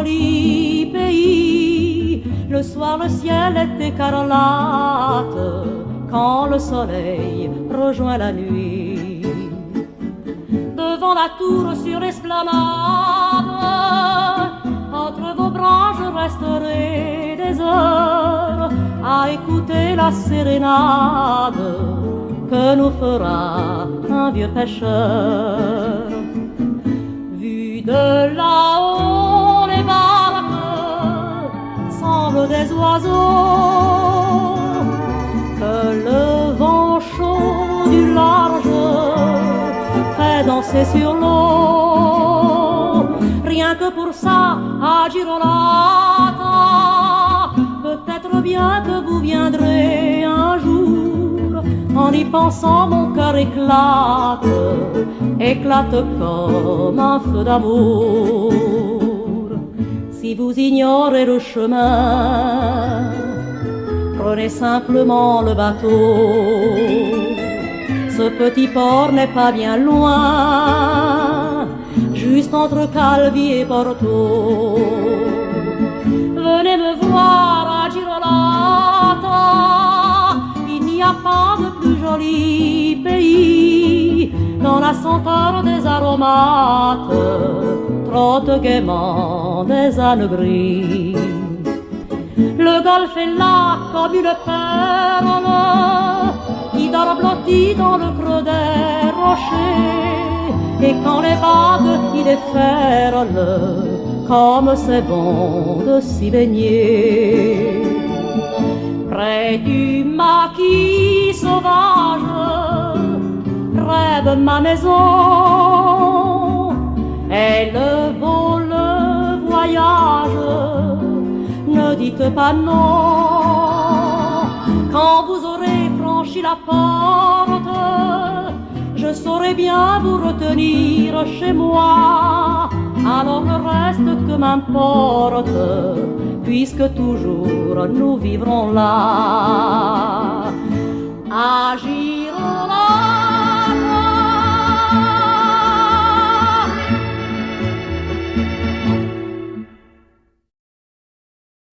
joli pays. Le soir le ciel est écarlate quand le soleil rejoint la nuit. Devant la tour sur l'esplanade, entre vos bras je resterai des heures à écouter la sérénade que nous fera un vieux pêcheur. Vu de là-haut les barques semblent des oiseaux que le vent chaud du large fait danser sur l'eau. Rien que pour ça, à Girolata, peut-être bien que vous viendrez un jour. En y pensant, mon cœur éclate, éclate comme un feu d'amour. Si vous ignorez le chemin, prenez simplement le bateau. Ce petit port n'est pas bien loin, juste entre Calvi et Porto. Venez me voir à Girolata, il n'y a pas de plus joli pays. Dans la senteur des aromates trottent gaiement des ânes gris. Le golfe est là comme une perle qui dort blottie dans le creux des rochers. Et quand les vagues y déferlent, comme c'est bon de s'y baigner. Près du maquis sauvage rêve ma maison. Elle vaut le voyage, ne dites pas non. Quand vous aurez franchi la porte, je saurai bien vous retenir chez moi. Alors le reste que m'importe, puisque toujours nous vivrons là.